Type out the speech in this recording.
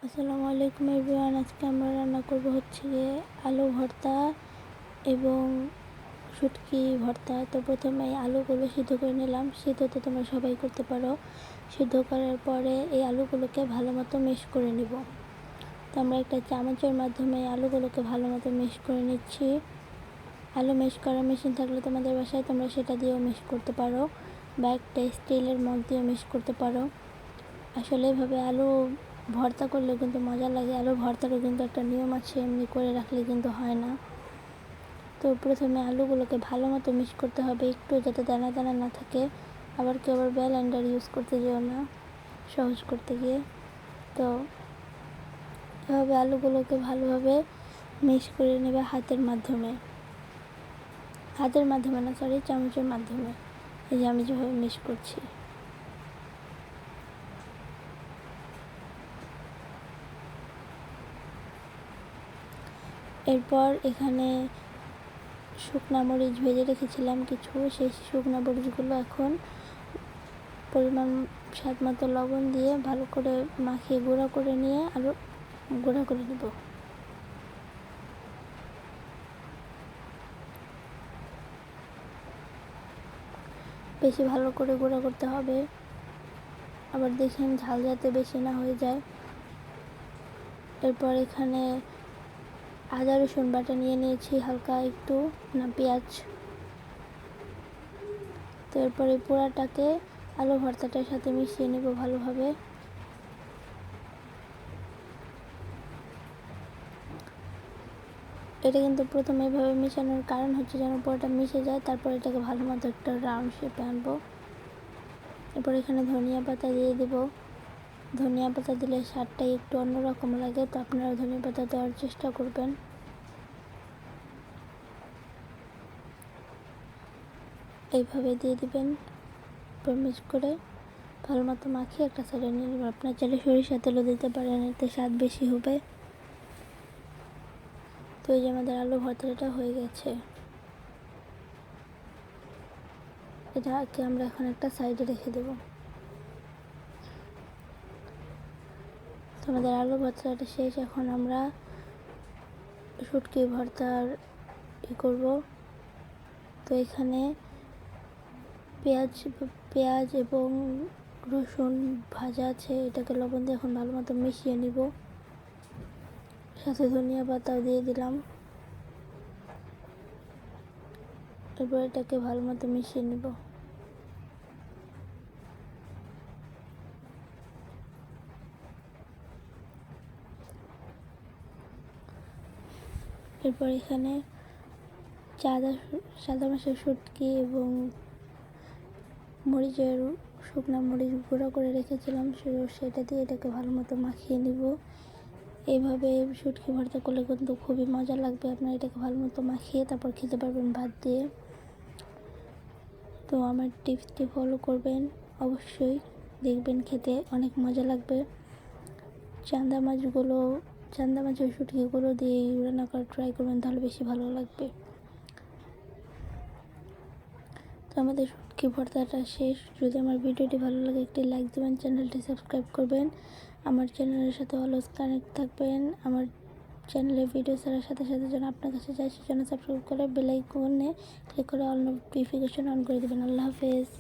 আসসালামু আলাইকুম এভরিওয়ান। আজকে আমরা রান্না করব হচ্ছে গিয়ে আলু ভর্তা এবং শুটকি ভর্তা। তো প্রথমে আলুগুলো সিদ্ধ করে নিলাম। সিদ্ধ তো তোমরা সবাই করতে পারো। সিদ্ধ করার পরে এই আলুগুলোকে ভালো মতো মিক্স করে নিব। তো আমরা একটা চামচের মাধ্যমে আলুগুলোকে ভালো মতো মিক্স করে নিচ্ছি। আলু মিক্স করার মেশিন থাকলে তোমাদের বাসায় তোমরা সেটা দিয়েও মিক্স করতে পারো, বা একটা স্টিলের মগ দিয়েও মিক্স করতে পারো। আসলে এভাবে আলু ভর্তা করলে কিন্তু মজা লাগে। আলুর ভর্তারও কিন্তু একটা নিয়ম আছে, এমনি করে রাখলে কিন্তু হয় না। তো প্রথমে আলুগুলোকে ভালো মতো মিক্স করতে হবে, একটু যাতে দানা দানা না থাকে। আবার কেউ আবার ব্লেন্ডার ইউজ করতে যেও না সহজ করতে গিয়ে। তো এভাবে আলুগুলোকে ভালোভাবে মিক্স করে নেবে হাতের মাধ্যমে না, চামচের মাধ্যমে। এই যে আমি যেভাবে মিক্স করছি। এরপর এখানে শুকনা মরিচ ভেজে রেখেছিলাম কিছু, সেই শুকনা মরিচগুলো এখন পরিমাণ স্বাদ মতো লবণ দিয়ে ভালো করে মাখিয়ে গুঁড়া করে নিয়ে আরও গুঁড়া করে নেব। বেশি ভালো করে গুঁড়া করতে হবে, আবার দেখেন ঝাল যাতে বেশি না হয়ে যায়। এরপর এখানে আদা রসুন বাটা নিয়ে নিয়েছি, হালকা একটু না পেঁয়াজ। তো এরপরে পোড়াটাকে আলু ভর্তাটার সাথে মিশিয়ে নেব ভালোভাবে। এটা কিন্তু প্রথমে এভাবে মেশানোর কারণ হচ্ছে যেন পুরোটা মিশে যায়, তারপর এটাকে ভালো মতো একটা রাউন্ড শেপে আনবো। এরপর এখানে ধনিয়া পাতা দিয়ে দেব। ধনিয়া পাতা দিলে স্বাদটাই একটু অন্যরকম লাগে, তো আপনারা ধনিয়া পাতা দেওয়ার চেষ্টা করবেন। এইভাবে দিয়ে দিবেন, মিক্স করে ভালো মতো মাখিয়ে একটা সাইডে নিয়ে নেবেন। আপনার চাইলে সরিষার তেলও দিতে পারেন, এতে স্বাদ বেশি হবে। তো এই যে আমাদের আলু ভর্তাটা হয়ে গেছে, এটাকে আমরা এখন একটা সাইডে রেখে দেব। তো আমাদের আলু ভর্তাটা শেষ। এখন আমরা শুটকি ভর্তার করব। তো এখানে পেঁয়াজ এবং রসুন ভাজা আছে, এটাকে লবণ দিয়ে এখন ভালো মতো মিশিয়ে নিব। সাথে ধনিয়া পাতাও দিয়ে দিলাম। এরপর এটাকে ভালো মতো মিশিয়ে নিব। এরপর এখানে সাদা মাছের শুটকি এবং মরিচের শুকনা মরিচ গুঁড়ো করে রেখেছিলাম, সেটা দিয়ে এটাকে ভালো মতো মাখিয়ে নিব। এইভাবে শুটকি ভর্তা করলে কিন্তু খুবই মজা লাগবে। আপনারা এটাকে ভালো মতো মাখিয়ে তারপর খেতে পারবেন ভাত দিয়ে। তো আমার টিপসটি ফলো করবেন অবশ্যই, দেখবেন খেতে অনেক মজা লাগবে। চান্দা মাছের শুটকিগুলো দিয়ে রান্না করা ট্রাই করবেন, তাহলে বেশি ভালো লাগবে। তো আমাদের শুটকি ভর্তাটা শেষ। যদি আমার ভিডিওটি ভালো লাগে একটি লাইক দেবেন, চ্যানেলটি সাবস্ক্রাইব করবেন, আমার চ্যানেলের সাথে অলওয়েজ কানেক্ট থাকবেন। আমার চ্যানেলে ভিডিও ছাড়ার সাথে সাথে যেন আপনার কাছে যায়, সেজন্য সাবস্ক্রাইব করে বেল আইকনে ক্লিক করে অল নোটিফিকেশন অন করে দেবেন। আল্লাহ হাফেজ।